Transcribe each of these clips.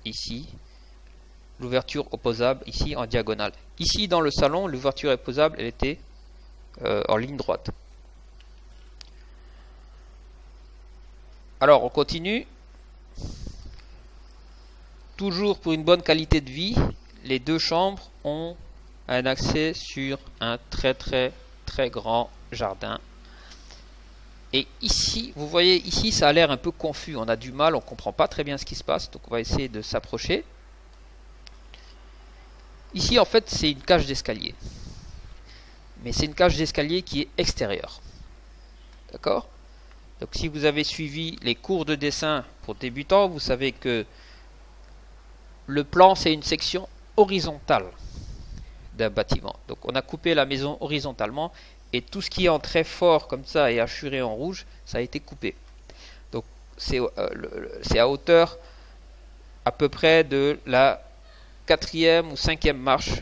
ici, l'ouverture opposable ici en diagonale. Ici dans le salon, l'ouverture opposable elle était en ligne droite. Alors on continue. Toujours pour une bonne qualité de vie, les deux chambres ont un accès sur un très grand jardin. Et ici, vous voyez, ici ça a l'air un peu confus, on a du mal, on comprend pas très bien ce qui se passe, donc on va essayer de s'approcher. Ici en fait c'est une cage d'escalier, mais c'est une cage d'escalier qui est extérieure. D'accord? Donc si vous avez suivi les cours de dessin pour débutants, vous savez que le plan c'est une section horizontale d'un bâtiment. Donc on a coupé la maison horizontalement et tout ce qui est en trait fort comme ça et hachuré en rouge, ça a été coupé. Donc c'est à hauteur à peu près de la 4e ou 5e marche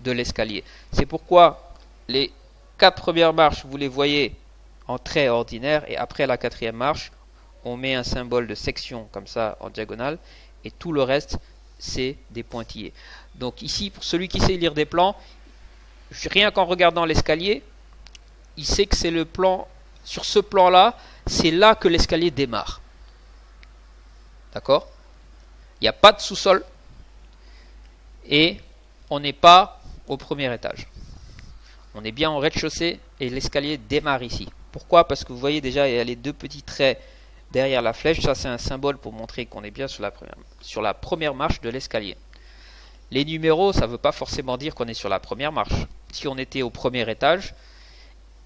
de l'escalier. C'est pourquoi les 4 premières marches, vous les voyez en trait ordinaire et après la 4e marche, on met un symbole de section comme ça en diagonale et tout le reste c'est des pointillés. Donc ici, pour celui qui sait lire des plans, rien qu'en regardant l'escalier, il sait que c'est le plan, sur ce plan là, c'est là que l'escalier démarre. D'accord? Il n'y a pas de sous-sol et on n'est pas au premier étage. On est bien au rez-de-chaussée et l'escalier démarre ici. Pourquoi? Parce que vous voyez déjà, il y a les deux petits traits derrière la flèche. Ça, c'est un symbole pour montrer qu'on est bien sur la première marche de l'escalier. Les numéros, ça ne veut pas forcément dire qu'on est sur la première marche. Si on était au premier étage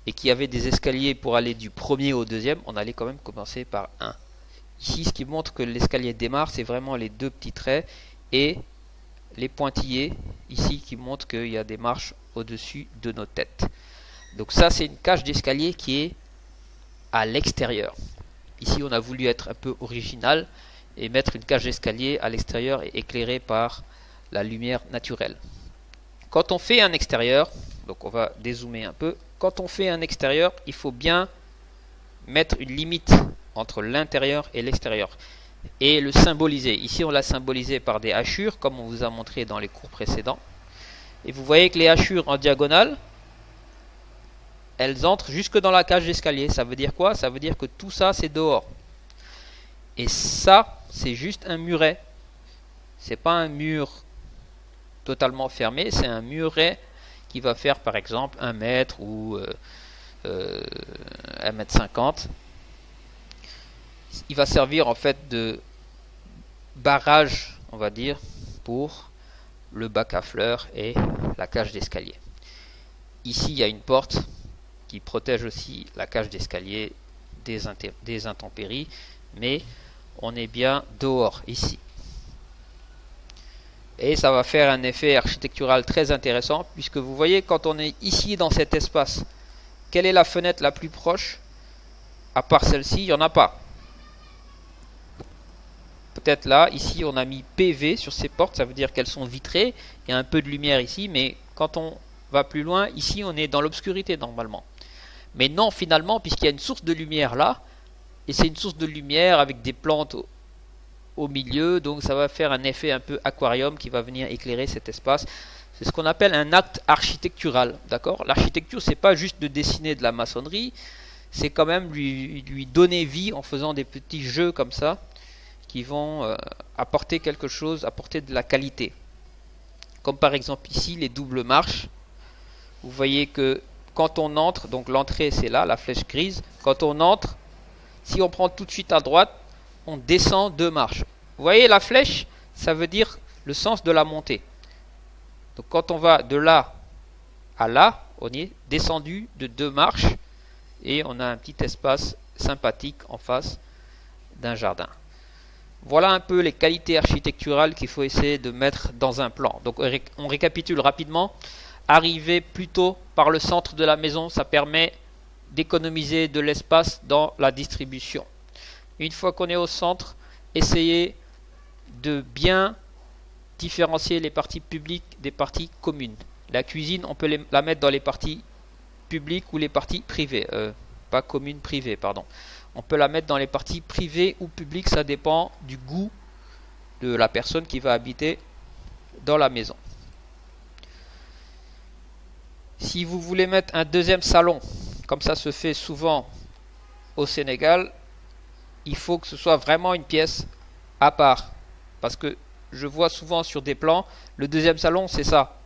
et qu'il y avait des escaliers pour aller du premier au deuxième, on allait quand même commencer par 1. Ici, ce qui montre que l'escalier démarre, c'est vraiment les deux petits traits et les pointillés ici qui montrent qu'il y a des marches au-dessus de nos têtes. Donc ça, c'est une cage d'escalier qui est à l'extérieur. Ici, on a voulu être un peu original et mettre une cage d'escalier à l'extérieur et éclairée par la lumière naturelle. Quand on fait un extérieur, donc on va dézoomer un peu, quand on fait un extérieur, il faut bien mettre une limite entre l'intérieur et l'extérieur et le symboliser. Ici, on l'a symbolisé par des hachures, comme on vous a montré dans les cours précédents. Et vous voyez que les hachures en diagonale, elles entrent jusque dans la cage d'escalier. Ça veut dire quoi? Ça veut dire que tout ça, c'est dehors. Et ça, c'est juste un muret. C'est pas un mur totalement fermé, c'est un muret qui va faire par exemple 1 mètre ou 1 mètre 50. Il va servir en fait de barrage, on va dire, pour le bac à fleurs et la cage d'escalier. Ici, il y a une porte qui protège aussi la cage d'escalier des intempéries, mais on est bien dehors ici. Et ça va faire un effet architectural très intéressant, puisque vous voyez, quand on est ici dans cet espace, quelle est la fenêtre la plus proche? À part celle-ci, il n'y en a pas. Peut-être là, ici on a mis PV sur ces portes, ça veut dire qu'elles sont vitrées, il y a un peu de lumière ici, mais quand on va plus loin, ici on est dans l'obscurité normalement. Mais non, finalement, puisqu'il y a une source de lumière là, et c'est une source de lumière avec des plantes au milieu, donc ça va faire un effet un peu aquarium qui va venir éclairer cet espace. C'est ce qu'on appelle un acte architectural, d'accord? L'architecture, c'est pas juste de dessiner de la maçonnerie, c'est quand même lui donner vie en faisant des petits jeux comme ça, qui vont apporter quelque chose, apporter de la qualité. Comme par exemple ici, les doubles marches. Vous voyez que quand on entre, donc l'entrée c'est là, la flèche grise, quand on entre, si on prend tout de suite à droite, on descend 2 marches. Vous voyez la flèche, ça veut dire le sens de la montée. Donc quand on va de là à là, on est descendu de 2 marches et on a un petit espace sympathique en face d'un jardin. Voilà un peu les qualités architecturales qu'il faut essayer de mettre dans un plan. Donc on récapitule rapidement. Arriver plutôt par le centre de la maison, ça permet d'économiser de l'espace dans la distribution. Une fois qu'on est au centre, essayez de bien différencier les parties publiques des parties communes. La cuisine, on peut la mettre dans les parties publiques ou les parties privées. Pas communes, privées, pardon. On peut la mettre dans les parties privées ou publiques, ça dépend du goût de la personne qui va habiter dans la maison. Si vous voulez mettre un deuxième salon, comme ça se fait souvent au Sénégal, il faut que ce soit vraiment une pièce à part. Parce que je vois souvent sur des plans, le deuxième salon c'est ça.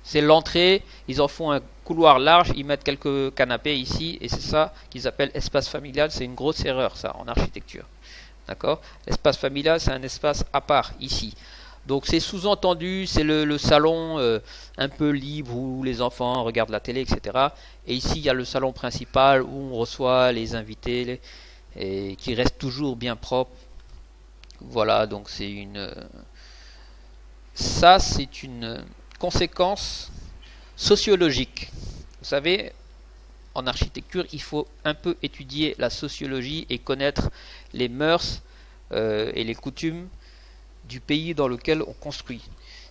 C'est l'entrée, ils en font un couloir large, ils mettent quelques canapés ici, et c'est ça qu'ils appellent espace familial. C'est une grosse erreur ça en architecture. D'accord? L'espace familial c'est un espace à part ici. Donc c'est sous-entendu, c'est le salon un peu libre où les enfants regardent la télé, etc. Et ici il y a le salon principal où on reçoit les invités et qui reste toujours bien propre. Voilà, donc c'est ça c'est une conséquence sociologique. Vous savez, en architecture, il faut un peu étudier la sociologie et connaître les mœurs et les coutumes du pays dans lequel on construit.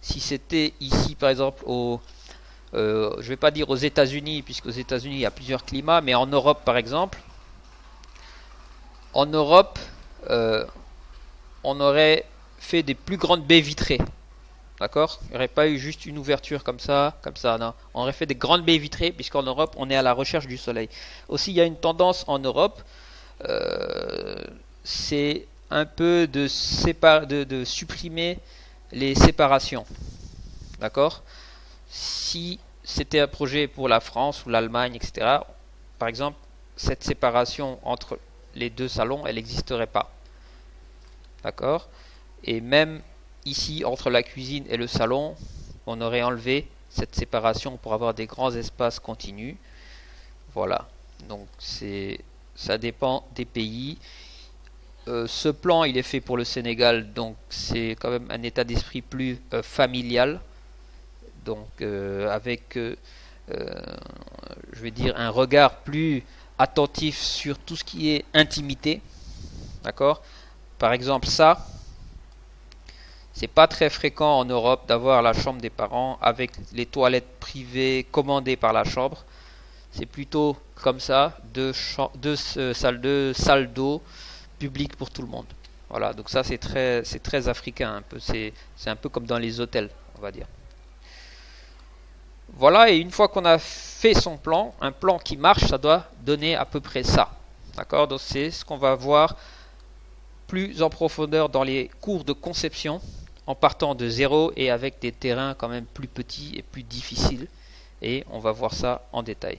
Si c'était ici, par exemple, je vais pas dire aux États-Unis, puisqu'aux États-Unis il y a plusieurs climats, mais en Europe, par exemple, en Europe, on aurait fait des plus grandes baies vitrées. D'accord? Il n'y aurait pas eu juste une ouverture comme ça, non. On aurait fait des grandes baies vitrées, puisqu'en Europe, on est à la recherche du soleil. Aussi, il y a une tendance en Europe, c'est un peu de supprimer les séparations. D'accord? Si c'était un projet pour la France ou l'Allemagne, etc., par exemple, cette séparation entre les deux salons, elle n'existerait pas. D'accord? Et même ici, entre la cuisine et le salon, on aurait enlevé cette séparation pour avoir des grands espaces continus. Voilà. Donc ça dépend des pays. Ce plan, il est fait pour le Sénégal, donc c'est quand même un état d'esprit plus familial. Donc avec, je vais dire, un regard plus attentif sur tout ce qui est intimité. D'accord? Par exemple, ça. C'est pas très fréquent en Europe d'avoir la chambre des parents avec les toilettes privées commandées par la chambre. C'est plutôt comme ça, deux salles d'eau publiques pour tout le monde. Voilà, donc ça c'est très africain un peu. C'est un peu comme dans les hôtels, on va dire. Voilà, et une fois qu'on a fait son plan, un plan qui marche, ça doit donner à peu près ça. D'accord? Donc c'est ce qu'on va voir plus en profondeur dans les cours de conception, en partant de zéro et avec des terrains quand même plus petits et plus difficiles. Et on va voir ça en détail.